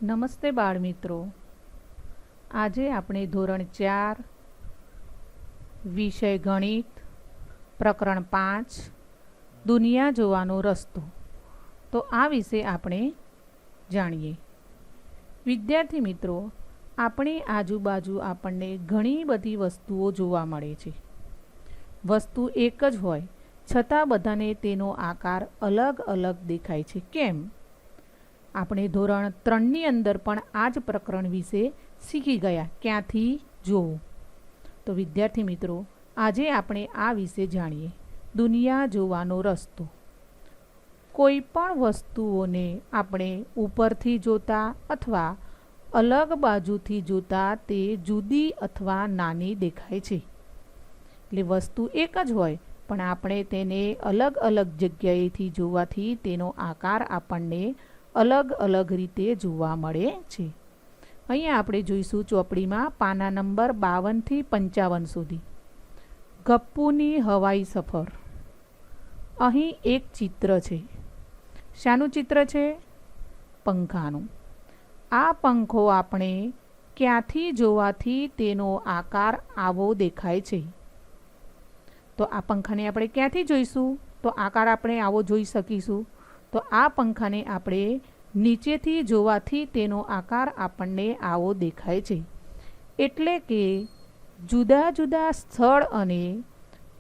નમસ્તે બાળમિત્રો, આજે આપણે ધોરણ 4 વિષય ગણિત પ્રકરણ 5 દુનિયા જોવાનો રસ્તો તો આ વિશે આપણે જાણીએ। વિદ્યાર્થી મિત્રો, આપણી આજુબાજુ આપણને ઘણી બધી વસ્તુઓ જોવા મળે છે। વસ્તુ એક જ હોય છતાં બધાને તેનો આકાર અલગ અલગ દેખાય છે। કેમ? આપણે ધોરણ 3ની અંદર પણ આ જ પ્રકરણ વિશે શીખી ગયા, ક્યાંથી જોવું। તો વિદ્યાર્થી મિત્રો, આજે આપણે આ વિશે જાણીએ, દુનિયા જોવાનો રસ્તો। કોઈ પણ વસ્તુઓને આપણે ઉપરથી જોતા અથવા અલગ બાજુથી જોતા તે જુદી અથવા નાની દેખાય છે। એટલે વસ્તુ એક જ હોય પણ આપણે તેને અલગ અલગ જગ્યાએથી જોવાથી તેનો આકાર આપણને અલગ અલગ રીતે જોવા મળે છે। અહીંયા આપણે જોઈશું ચોપડીમાં પાના નંબર 52 થી 55 સુધી। ગપ્પુની હવાઈ સફર। અહીં એક ચિત્ર છે। શાનું ચિત્ર છે? પંખાનું। આ પંખો આપણે ક્યાંથી જોવાથી તેનો આકાર આવો દેખાય છે? તો આ પંખાને આપણે ક્યાંથી જોઈશું તો આકાર આપણે આવો જોઈ શકીશું? તો આ પંખાને આપણે નીચેથી જોવાથી તેનો આકાર આપણને આવો દેખાય છે। એટલે કે જુદા જુદા સ્થળ અને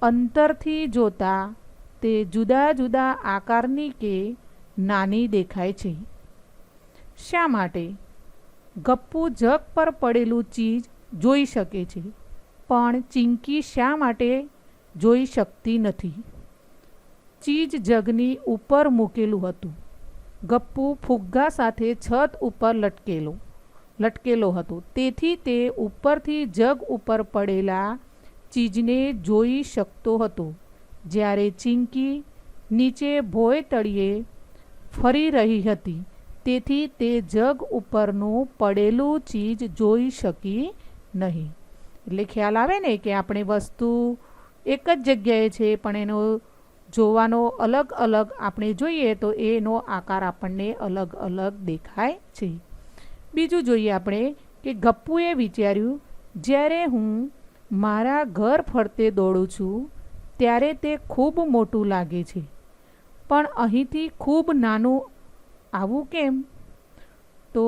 અંતરથી જોતા તે જુદા જુદા આકારની કે નાની દેખાય છે। શા માટે? ગપ્પુ જગ પર પડેલું ચીજ જોઈ શકે છે, પણ ચીંકી શા માટે જોઈ શકતી નથી? ચીજ જગની ઉપર મૂકેલું હતું। ગપ્પુ ફુગ્ગા સાથે છત ઉપર લટકેલો હતો, તેથી તે ઉપરથી જગ ઉપર પડેલા ચીજને જોઈ શકતો હતો, જ્યારે ચીંકી નીચે ભોંય તળિયે ફરી રહી હતી, તેથી તે જગ ઉપરનું પડેલું ચીજ જોઈ શકી નહીં। એટલે ખ્યાલ આવે ને કે આપણે વસ્તુ એક જ જગ્યાએ છે પણ એનો જોવાનો અલગ અલગ આપણે જોઈએ તો એનો આકાર આપણને અલગ અલગ દેખાય છે। બીજું જોઈએ આપણે કે ગપ્પુએ વિચાર્યું, જ્યારે હું મારા ઘર ફરતે દોડું છું ત્યારે તે ખૂબ મોટું લાગે છે, પણ અહીંથી ખૂબ નાનું આવું કેમ? તો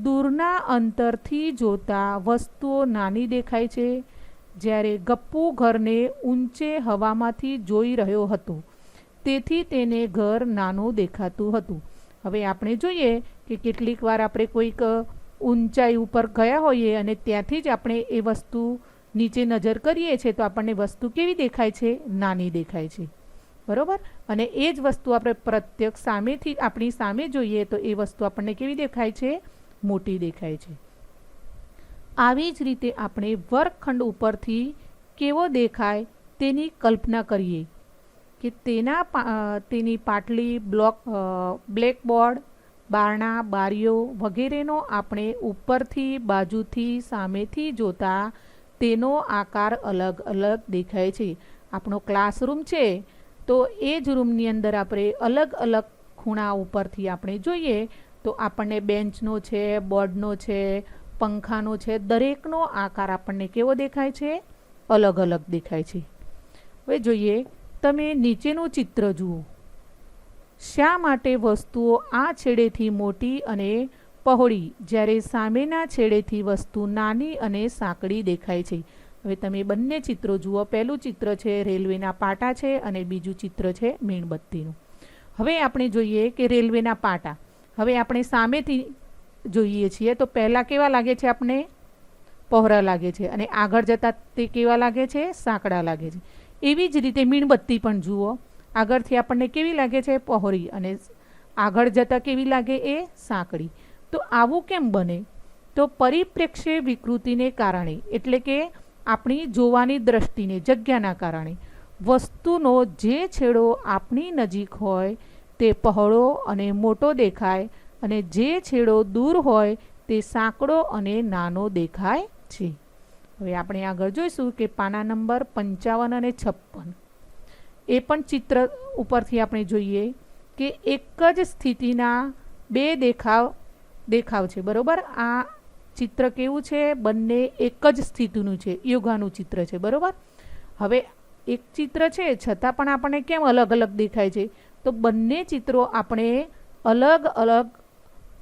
દૂરના અંતરથી જોતા વસ્તુઓ નાની દેખાય છે, જ્યારે ગપ્પુ ઘરને ઊંચે હવામાંથી જોઈ રહ્યો હતો, તેથી તેને ઘર નાનું દેખાતું હતું। હવે આપણે જોઈએ કે કેટલીક વાર આપણે કોઈક ઊંચાઈ ઉપર ગયા હોઈએ અને ત્યાંથી જ આપણે એ વસ્તુ નીચે નજર કરીએ છીએ તો આપણને વસ્તુ કેવી દેખાય છે? નાની દેખાય છે, બરાબર? અને એ જ વસ્તુ આપણે પ્રત્યક્ષ સામેથી આપણી સામે જોઈએ તો એ વસ્તુ આપણને કેવી દેખાય છે? મોટી દેખાય છે। આવી જ રીતે આપણે વર્ગખંડ ઉપરથી કેવો દેખાય તેની કલ્પના કરીએ કે તેની પાટલી, બ્લેકબોર્ડ, બારણા, બારીઓ વગેરેનો આપણે ઉપરથી, બાજુથી, સામેથી જોતા તેનો આકાર અલગ અલગ દેખાય છે। આપણો ક્લાસરૂમ છે તો એ જ રૂમની અંદર આપણે અલગ અલગ ખૂણા ઉપરથી આપણે જોઈએ તો આપણને બેન્ચનો છે, બોર્ડનો છે, પંખાનો છે, દરેકનો આકાર આપણને કેવો દેખાય છે? અલગ અલગ દેખાય છે। હવે જોઈએ, તમે નીચેનું ચિત્ર જુઓ। શા માટે વસ્તુઓ આ છેડેથી મોટી અને પહોળી જ્યારે સામેના છેડેથી વસ્તુ નાની અને સાંકડી દેખાય છે? હવે તમે બંને ચિત્રો જુઓ। પહેલું ચિત્ર છે રેલવેના પાટા છે અને બીજું ચિત્ર છે મીણબત્તીનું। હવે આપણે જોઈએ કે રેલવેના પાટા હવે આપણે સામેથી જોઈએ છીએ તો પહેલાં કેવા લાગે છે? આપણે પહોળા લાગે છે અને આગળ જતાં તે કેવા લાગે છે? સાંકડા લાગે છે। એવી જ રીતે મીણબત્તી પણ જુઓ, આગળથી આપણને કેવી લાગે છે? પહોળી, અને આગળ જતાં કેવી લાગે? એ સાંકડી। તો આવું કેમ બને? તો પરિપ્રેક્ષ્ય વિકૃતિને કારણે, એટલે કે આપણી જોવાની દ્રષ્ટિને, જગ્યાના કારણે વસ્તુનો જે છેડો આપણી નજીક હોય તે પહોળો અને મોટો દેખાય અને જે છેડો દૂર હોય તે સાંકડો અને નાનો દેખાય છે। હવે આપણે આગળ જોઈશું કે પાના નંબર 55 અને 56 એ પણ ચિત્ર ઉપરથી આપણે જોઈએ કે એક જ સ્થિતિના બે દેખાવ દેખાવ છે, બરોબર. આ ચિત્ર કેવું છે? બંને એક જ સ્થિતિનું છે, યોગાનું ચિત્ર છે, બરોબર. હવે એક ચિત્ર છે છતાં પણ આપણને કેમ અલગ અલગ દેખાય છે? તો બંને ચિત્રો આપણે અલગ અલગ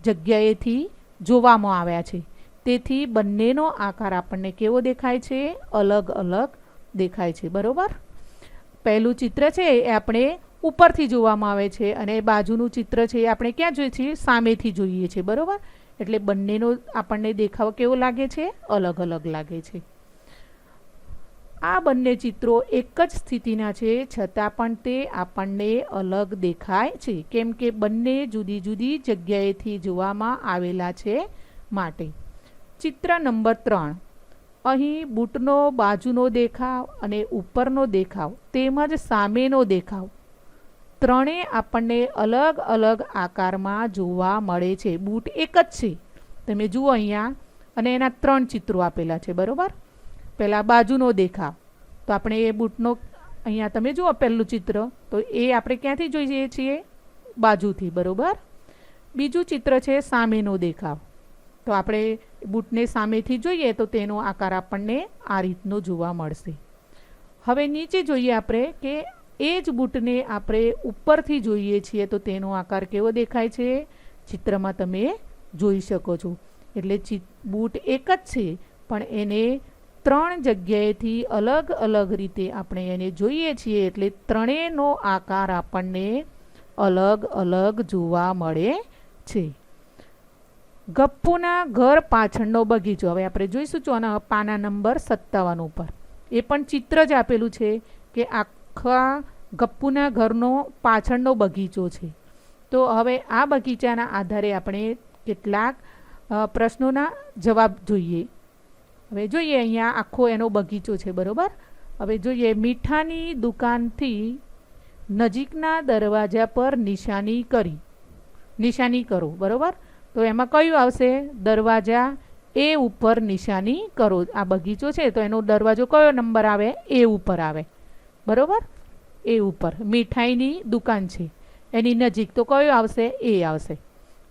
જગ્યાએથી જોવામાં આવ્યા છે, તેથી બંનેનો આકાર આપણને કેવો દેખાય છે? અલગ અલગ દેખાય છે, બરોબર. પહેલું ચિત્ર છે એ આપણે ઉપરથી જોવામાં આવે છે અને બાજુનું ચિત્ર છે એ આપણે ક્યાં જોઈએ છીએ? સામેથી જોઈએ છીએ, બરોબર. એટલે બંનેનો આપણને દેખાવ કેવો લાગે છે? અલગ અલગ લાગે છે. આ બંને ચિત્રો એક જ સ્થિતિના છે છતાં પણ તે આપણને અલગ દેખાય છે, કેમ કે બંને જુદી જુદી જગ્યાએથી જોવામાં આવેલા છે માટે. ચિત્ર નંબર 3. અહીં બૂટનો બાજુનો દેખાવ અને ઉપરનો દેખાવ તેમજ સામેનો દેખાવ ત્રણેય આપણને અલગ અલગ આકારમાં જોવા મળે છે. બૂટ એક જ છે, તમે જુઓ અહીંયા, અને એના 3 ચિત્રો આપેલા છે, બરોબર. પહેલાં બાજુનો દેખાવ, તો આપણે એ બૂટનો અહીંયા તમે જુઓ પહેલું ચિત્ર, તો એ આપણે ક્યાંથી જોઈએ છીએ? બાજુથી, બરોબર. બીજું ચિત્ર છે સામેનો દેખાવ, તો આપણે બૂટને સામેથી જોઈએ તો તેનો આકાર આપણને આ રીતનો જોવા મળશે. હવે નીચે જોઈએ આપણે કે એ જ બૂટને આપણે ઉપરથી જોઈએ છીએ તો તેનો આકાર કેવો દેખાય છે? ચિત્રમાં તમે જોઈ શકો છો. એટલે બૂટ એક જ છે પણ એને 3 જગ્યાએથી અલગ અલગ રીતે આપણે એને જોઈએ છીએ, એટલે ત્રણેયનો આકાર આપણને અલગ અલગ જોવા મળે છે. ગપ્પુના ઘર પાછળનો બગીચો. હવે આપણે જોઈશું પાના નંબર 57 ઉપર. એ પણ ચિત્ર જ આપેલું છે કે આખા ગપ્પુના ઘરનો પાછળનો બગીચો છે. તો હવે આ બગીચાના આધારે આપણે કેટલાક પ્રશ્નોના જવાબ જોઈએ. હવે જોઈએ, અહીંયા આખો એનો બગીચો છે, બરોબર. હવે જોઈએ, મીઠાની દુકાનથી નજીકના દરવાજા પર નિશાની કરો, બરોબર. તો એમાં કયું આવશે? દરવાજા એ ઉપર નિશાની કરો. આ બગીચો છે તો એનો દરવાજો કયો નંબર આવે? એ ઉપર આવે, બરોબર. એ ઉપર. મીઠાઈની દુકાન છે એની નજીક, તો કયો આવશે? એ આવશે,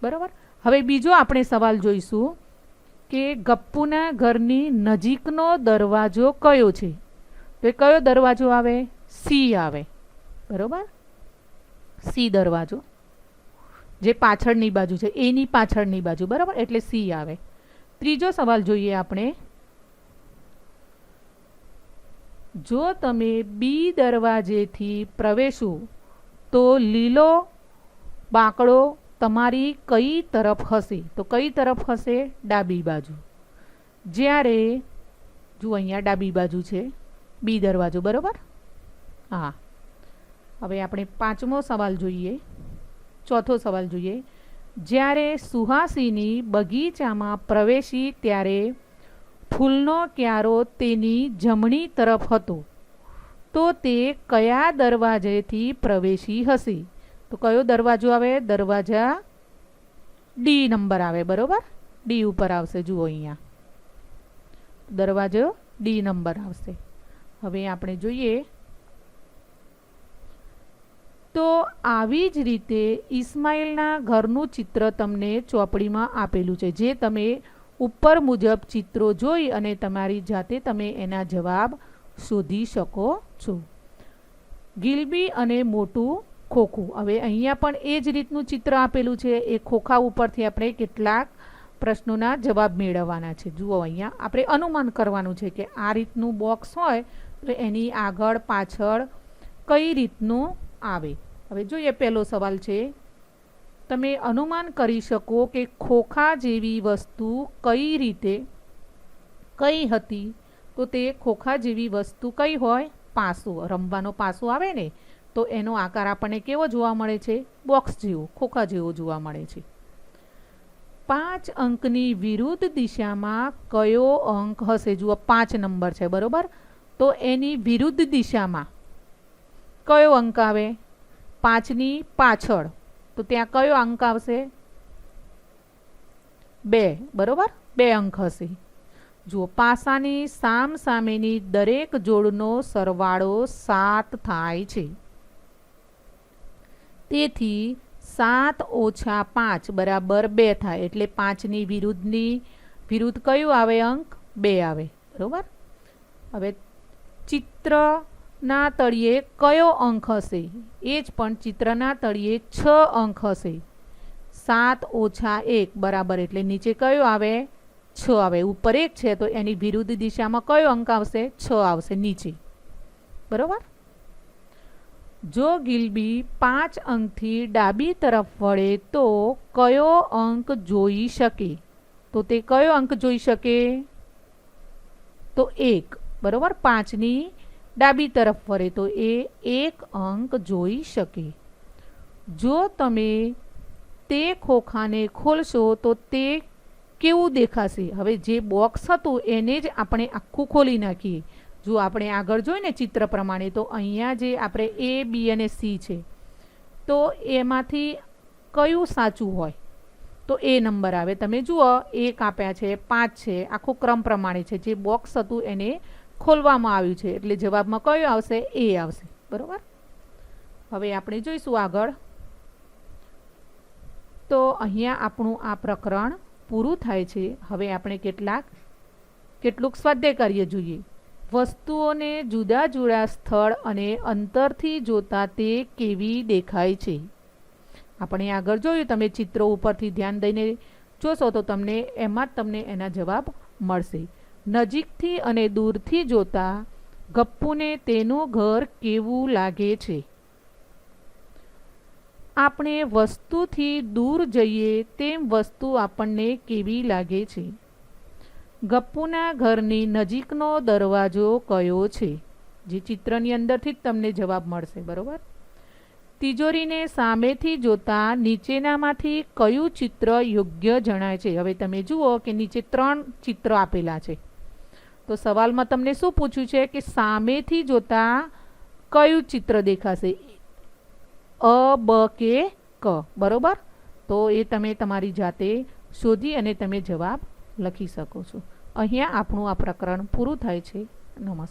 બરોબર. હવે બીજો આપણે સવાલ જોઈશું કે ગપ્પુના ઘરની નજીકનો દરવાજો કયો છે? તો એ કયો દરવાજો આવે? સી આવે, બરોબર. સી દરવાજો, જે પાછળની બાજુ છે, એની પાછળની બાજુ, બરાબર. એટલે સી આવે. ત્રીજો સવાલ જોઈએ આપણે. જો તમે બી દરવાજેથી પ્રવેશો તો લીલો બાંકડો તમારી કઈ તરફ હશે? તો કઈ તરફ હશે? ડાબી બાજુ. જ્યારે જો અહીંયા ડાબી બાજુ છે બી દરવાજો, બરાબર. હા. હવે આપણે ચોથો સવાલ જોઈએ. જ્યારે સુહાસિની બગીચામાં પ્રવેશી ત્યારે ફૂલનો ક્યારો તેની જમણી તરફ હતો, તો તે કયા દરવાજેથી પ્રવેશી હશે? તો કયો દરવાજો આવે? દરવાજા ડી નંબર આવે, બરોબર. ડી ઉપર આવશે, જુઓ અહીંયા દરવાજો ડી નંબર આવશે. હવે આપણે જોઈએ તો આવી જ રીતે ઇસ્માઇલના ઘરનું ચિત્ર તમને ચોપડીમાં આપેલું છે, જે તમે ઉપર મુજબ ચિત્રો જોઈ અને તમારી જાતે તમે એના જવાબ શોધી શકો છો. ગિલબી અને મોટું ખોખું. હવે અહીંયા પણ એ જ રીતનું ચિત્ર આપેલું છે. એ ખોખા ઉપરથી આપણે કેટલાક પ્રશ્નોના જવાબ મેળવવાના છે. જુઓ, અહીંયા આપણે અનુમાન કરવાનું છે કે આ રીતનું બોક્સ હોય તો એની આગળ પાછળ કઈ રીતનું આવે. હવે જોઈએ, પહેલો સવાલ છે. તમે અનુમાન કરી શકો કે ખોખા જેવી વસ્તુ કઈ હતી? તો તે ખોખા જેવી વસ્તુ કઈ હોય? પાસો. રમવાનો પાસો આવે ને, તો એનો આકાર આપણને કેવો જોવા મળે છે? બોક્સ જેવો, ખોખા જેવો જોવા મળે છે. 5 અંકની વિરુદ્ધ દિશામાં કયો અંક હશે? જુઓ, 5 નંબર છે, બરોબર. તો એની વિરુદ્ધ દિશામાં કયો અંક આવે? 5ની પાછળ, તો ત્યાં કયો અંક આવશે? 2, બરોબર. 2 અંક હશે. જુઓ, પાસાની સામસામેની દરેક જોડનો સરવાળો 7 થાય છે. તેથી 7 ઓછા 5 બરાબર 2 થાય, એટલે 5ની વિરુદ્ધ કયું આવે અંક? 2 આવે, બરાબર. હવે ચિત્રના તળિયે કયો અંક હશે? એ જ પણ ચિત્રના તળિયે 6 અંક હશે. 7 ઓછા 1 બરાબર, એટલે નીચે કયો આવે? 6 આવે. ઉપર 1 છે તો એની વિરુદ્ધ દિશામાં કયો અંક આવશે? 6 આવશે નીચે, બરાબર. જો ગિલબી 5 અંકથી ડાબી તરફ વળે તો કયો અંક જોઈ શકે? તો તે કયો અંક જોઈ શકે? તો 1, બરાબર. 5ની ડાબી તરફ વળે તો એ 1 અંક જોઈ શકે. જો તમે તે ખોખાને ખોલશો તો તે કેવું દેખાશે? હવે જે બોક્સ હતું એને જ આપણે આખું ખોલી નાખીએ. જો આપણે આગળ જોઈને ચિત્ર પ્રમાણે, તો અહીંયા જે આપણે A, B અને C છે, તો એમાંથી કયું સાચું હોય? તો એ નંબર આવે. તમે જુઓ 1 આપ્યા છે, 5 છે, આખું ક્રમ પ્રમાણે છે. જે બોક્સ હતું એને ખોલવામાં આવ્યું છે, એટલે જવાબમાં કયું આવશે? એ આવશે, બરાબર. હવે આપણે જોઈશું આગળ. તો અહીંયા આપણું આ પ્રકરણ પૂરું થાય છે. હવે આપણે કેટલુંક સ્વાધ્યાય કાર્ય જોઈએ. વસ્તુઓને જુદા જુદા સ્થળ અને અંતરથી જોતા તે કેવી દેખાય છે? આપણે આગળ જોયું. તમે ચિત્રો ઉપરથી ધ્યાન દઈને જોશો તો તમને એના જવાબ મળશે. નજીકથી અને દૂરથી જોતા ગપ્પુને તેનું ઘર કેવું લાગે છે? આપણે વસ્તુથી દૂર જઈએ તેમ વસ્તુ આપણને કેવી લાગે છે? ગપ્પુના ઘરની નજીકનો દરવાજો કયો છે? જે ચિત્રની અંદરથી જ તમને જવાબ મળશે, બરાબર. તિજોરીને સામેથી જોતા નીચેનામાંથી કયું ચિત્ર યોગ્ય જણાય છે? હવે તમે જુઓ કે નીચે 3 ચિત્ર આપેલા છે. તો સવાલમાં તમને શું પૂછ્યું છે કે સામેથી જોતા કયું ચિત્ર દેખાશે? અ, બ કે ક, બરાબર. તો એ તમે તમારી જાતે શોધી અને તમે જવાબ લખી શકો છો. અહીંયા આપણું આ પ્રકરણ પૂરું થાય છે. નમસ્કાર.